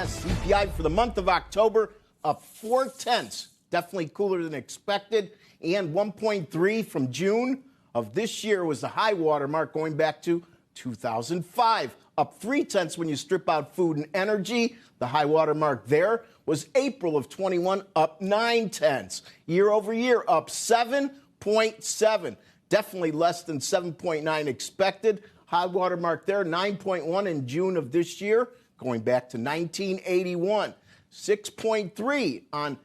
Yes, CPI for the month of October up 0.4, definitely cooler than expected, and 1.3 from June of this year was the high water mark going back to 2005, up 0.3 when you strip out food and energy. The high water mark there was April of 21, up 0.9. Year over year, up 7.7. Definitely less than 7.9 expected. High water mark there, 9.1 in June of this year, going back to 1981. 6.3 on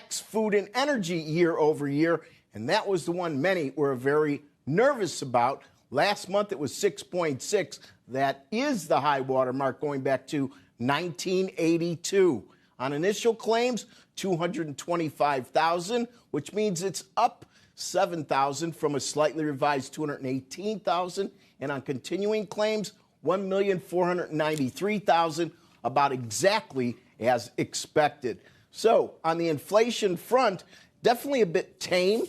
food and energy year over year, and that was the one many were very nervous about. Last month it was 6.6. That is the high water mark going back to 1982. On initial claims, 225,000, which means it's up 7,000 from a slightly revised 218,000. And on continuing claims, 1,493,000, about exactly as expected. So on the inflation front, definitely a bit tame,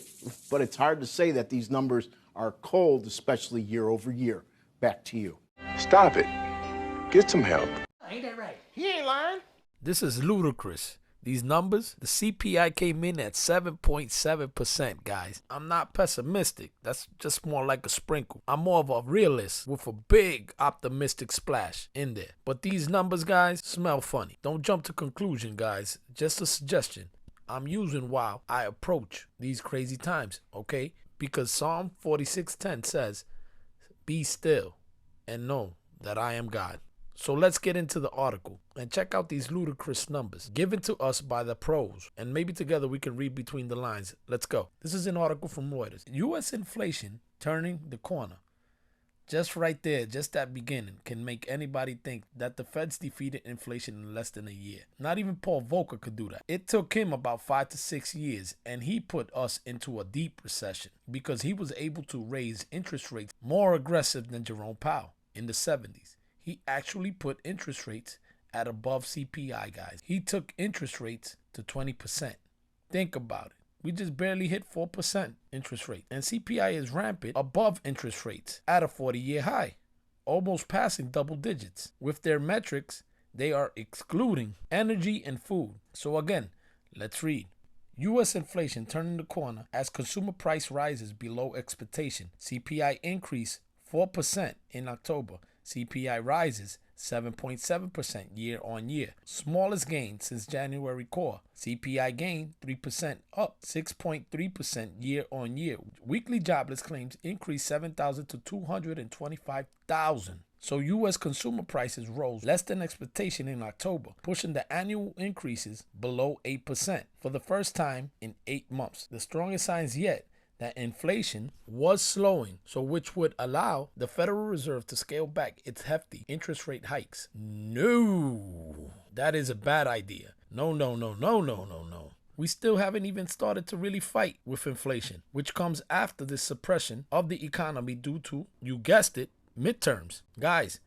but it's hard to say that these numbers are cold, especially year over year. Back to you. Stop it. Get some help. Ain't that right? He ain't lying. This is ludicrous. These numbers, the CPI came in at 7.7%, guys. I'm not pessimistic. That's just more like a sprinkle. I'm more of a realist with a big optimistic splash in there. But these numbers, guys, smell funny. Don't jump to conclusion, guys. Just a suggestion I'm using while I approach these crazy times, okay? Because Psalm 46:10 says, "Be still and know that I am God." So let's get into the article and check out these ludicrous numbers given to us by the pros, and maybe together we can read between the lines. Let's go. This is an article from Reuters. U.S. inflation turning the corner. Just right there, just that beginning can make anybody think that the Feds defeated inflation in less than a year. Not even Paul Volcker could do that. It took him about 5 to 6 years, and he put us into a deep recession because he was able to raise interest rates more aggressive than Jerome Powell in the 70s. He actually put interest rates at above CPI, guys. He took interest rates to 20%. Think about it. We just barely hit 4% interest rate. And CPI is rampant above interest rates at a 40-year high, almost passing double digits. With their metrics, they are excluding energy and food. So again, let's read. U.S. inflation turning the corner as consumer price rises below expectation. CPI increase 4% in October. CPI rises 7.7% year on year. Smallest gain since January core. CPI gain 3% up 6.3% year on year. Weekly jobless claims increased 7,000 to 225,000. So U.S. consumer prices rose less than expectation in October, pushing the annual increases below 8% for the first time in 8 months. The strongest signs yet that inflation was slowing, so which would allow the Federal Reserve to scale back its hefty interest rate hikes. No, that is a bad idea. No. We still haven't even started to really fight with inflation, which comes after the suppression of the economy due to, you guessed it, midterms. Guys,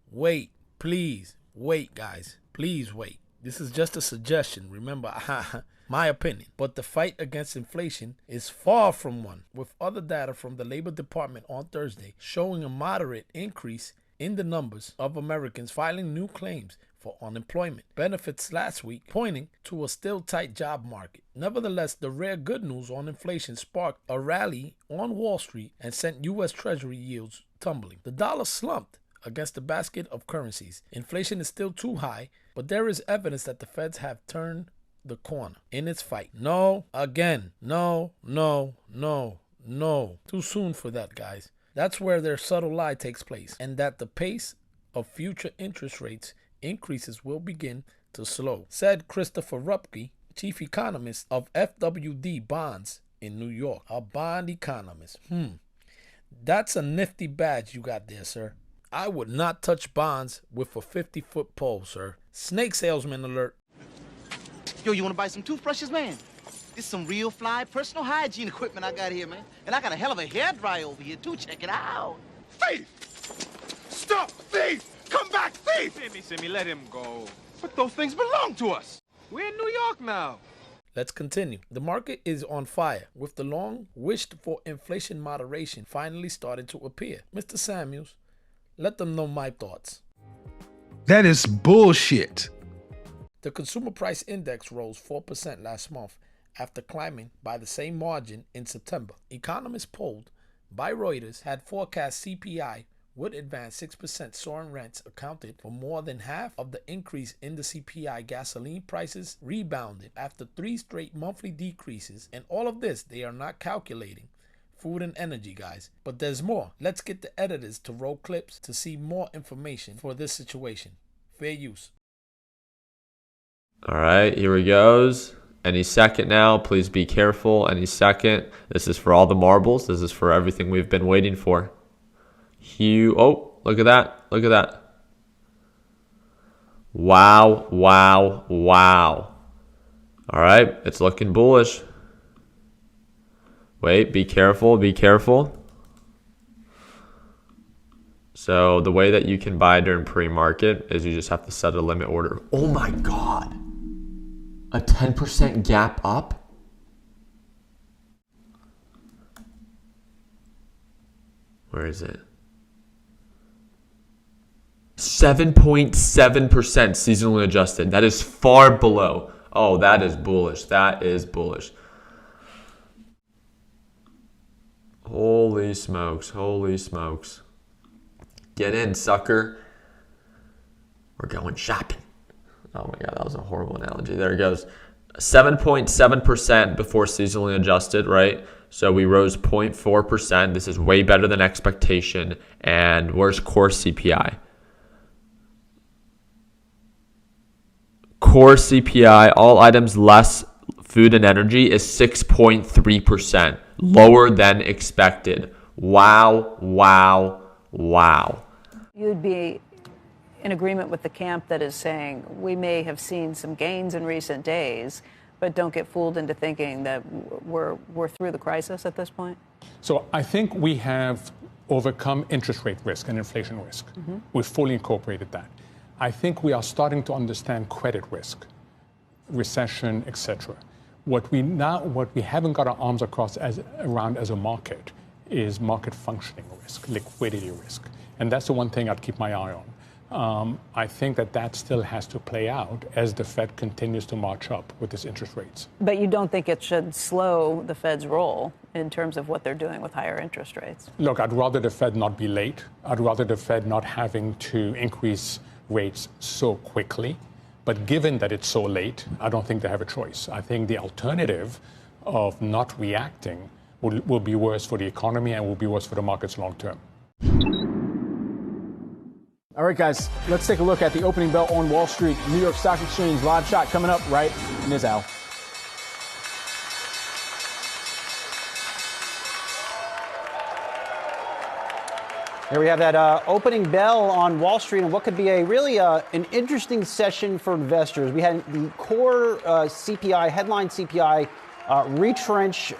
wait, please wait, guys. Please wait. This is just a suggestion. Remember, my opinion. But the fight against inflation is far from one, with other data from the Labor Department on Thursday showing a moderate increase in the numbers of Americans filing new claims for unemployment benefits last week, pointing to a still tight job market. Nevertheless, the rare good news on inflation sparked a rally on Wall Street and sent U.S. Treasury yields tumbling. The dollar slumped against the basket of currencies. Inflation is still too high, but there is evidence that the Feds have turned the corner in its fight. No, again, no. Too soon for that, guys. That's where their subtle lie takes place, and that the pace of future interest rates increases will begin to slow, said Christopher Rupke, chief economist of FWD Bonds in New York. A bond economist. That's a nifty badge you got there, sir. I would not touch bonds with a 50-foot pole, sir. Snake salesman alert. Yo, you want to buy some toothbrushes, man? This is some real fly personal hygiene equipment I got here, man. And I got a hell of a hairdryer over here, too. Check it out. Thief! Stop! Thief! Come back, thief! Simi, let him go. But those things belong to us. We're in New York now. Let's continue. The market is on fire, with the long wished for inflation moderation finally starting to appear. Mr. Samuels, let them know my thoughts. That is bullshit. The consumer price index rose 4% last month after climbing by the same margin in September. Economists polled by Reuters had forecast CPI would advance 6%. Soaring rents accounted for more than half of the increase in the CPI. Gasoline prices rebounded after 3 straight monthly decreases. And all of this, they are not calculating food and energy, guys. But there's more. Let's get the editors to roll clips to see more information for this situation. Fair use. All right, here he goes. Any second now, please be careful. Any second. This is for all the marbles. This is for everything we've been waiting for. Oh, look at that. Look at that. Wow, wow, wow. All right, it's looking bullish. Wait, be careful, be careful. So the way that you can buy during pre-market is you just have to set a limit order. Oh my God. A 10% gap up? Where is it? 7.7% seasonally adjusted. That is far below. Oh, that is bullish. That is bullish. Holy smokes. Holy smokes. Get in, sucker. We're going shopping. Oh my God, that was a horrible analogy. There it goes. 7.7% before seasonally adjusted, right? So we rose 0.4%. This is way better than expectation. And where's core CPI? Core CPI, all items less food and energy, is 6.3%. Lower than expected. Wow, wow, wow. You'd be in agreement with the camp that is saying we may have seen some gains in recent days, but don't get fooled into thinking that we're through the crisis at this point? So I think we have overcome interest rate risk and inflation risk. Mm-hmm. We've fully incorporated that. I think we are starting to understand credit risk, recession, etc. What we haven't got our arms around as a market is market functioning risk, liquidity risk. And that's the one thing I'd keep my eye on. I think that still has to play out as the Fed continues to march up with its interest rates. But you don't think it should slow the Fed's role in terms of what they're doing with higher interest rates? Look, I'd rather the Fed not be late. I'd rather the Fed not having to increase rates so quickly. But given that it's so late, I don't think they have a choice. I think the alternative of not reacting will be worse for the economy and will be worse for the markets long term. All right, guys, let's take a look at the opening bell on Wall Street. New York Stock Exchange live shot coming up right now. Here we have that opening bell on Wall Street and what could be a really an interesting session for investors. We had the core CPI, headline CPI, retrench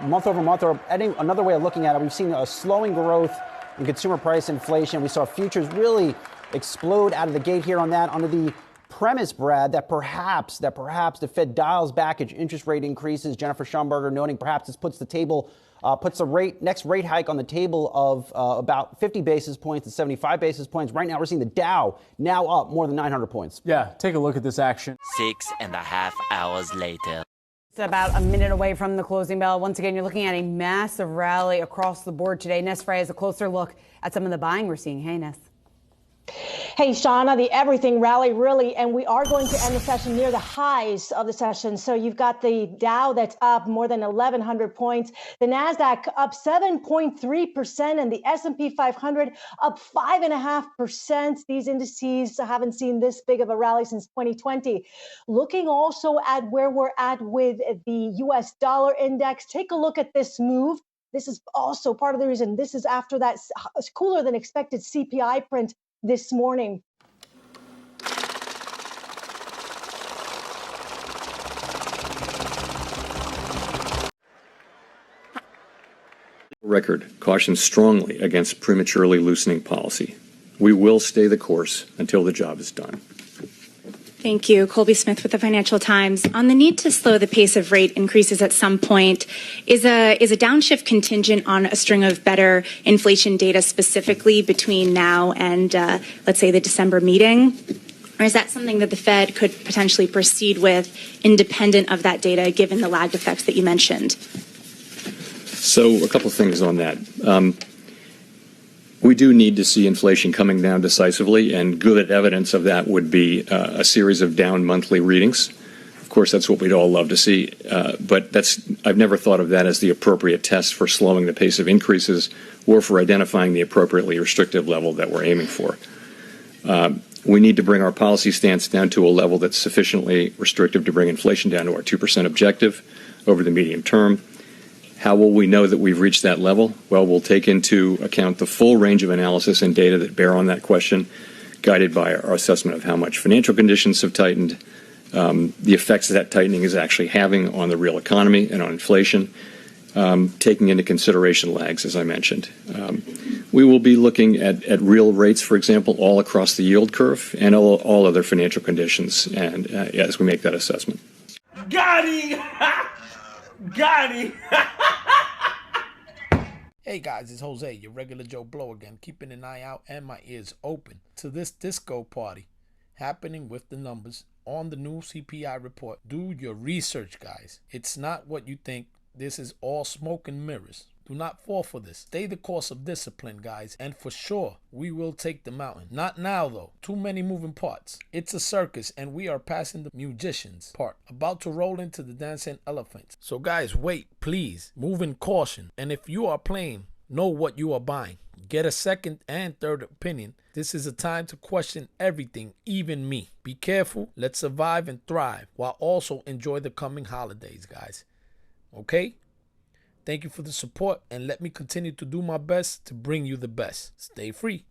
month over month, or another way of looking at it. We've seen a slowing growth in consumer price inflation. We saw futures really explode out of the gate here on that, under the premise, Brad, that perhaps the Fed dials back its interest rate increases. Jennifer Schomburger noting perhaps this puts the next rate hike on the table of about 50 basis points to 75 basis points. Right now, we're seeing the Dow now up more than 900 points. Yeah, take a look at this action. 6.5 hours later. It's about a minute away from the closing bell. Once again, you're looking at a massive rally across the board today. Ness Frey has a closer look at some of the buying we're seeing. Hey, Ness. Hey, Shauna, the everything rally really, and we are going to end the session near the highs of the session. So you've got the Dow that's up more than 1,100 points, the NASDAQ up 7.3%, and the S&P 500 up 5.5%. These indices haven't seen this big of a rally since 2020. Looking also at where we're at with the U.S. dollar index, take a look at this move. This is also part of the reason. This is after that cooler than expected CPI print this morning. Record cautions strongly against prematurely loosening policy. We will stay the course until the job is done. Thank you. Colby Smith with the Financial Times. On the need to slow the pace of rate increases at some point, is a downshift contingent on a string of better inflation data specifically between now and, let's say, the December meeting? Or is that something that the Fed could potentially proceed with independent of that data, given the lagged effects that you mentioned? So a couple things on that. We do need to see inflation coming down decisively, and good evidence of that would be a series of down monthly readings. Of course, that's what we'd all love to see, but I've never thought of that as the appropriate test for slowing the pace of increases or for identifying the appropriately restrictive level that we're aiming for. We need to bring our policy stance down to a level that's sufficiently restrictive to bring inflation down to our 2% objective over the medium term. How will we know that we've reached that level? Well, we'll take into account the full range of analysis and data that bear on that question, guided by our assessment of how much financial conditions have tightened, the effects that tightening is actually having on the real economy and on inflation, taking into consideration lags, as I mentioned. We will be looking at real rates, for example, all across the yield curve and all other financial conditions, and as we make that assessment. Got him! Got him! Hey guys, it's Jose, your regular Joe Blow again, keeping an eye out and my ears open to this disco party happening with the numbers on the new CPI report. Do your research, guys. It's not what you think. This is all smoke and mirrors. Do not fall for this. Stay the course of discipline, guys, and for sure, we will take the mountain. Not now, though. Too many moving parts. It's a circus, and we are passing the musicians part. About to roll into the dancing elephants. So, guys, wait, please. Move in caution. And if you are playing, know what you are buying. Get a second and third opinion. This is a time to question everything, even me. Be careful. Let's survive and thrive while also enjoy the coming holidays, guys. Okay? Thank you for the support, and let me continue to do my best to bring you the best. Stay free.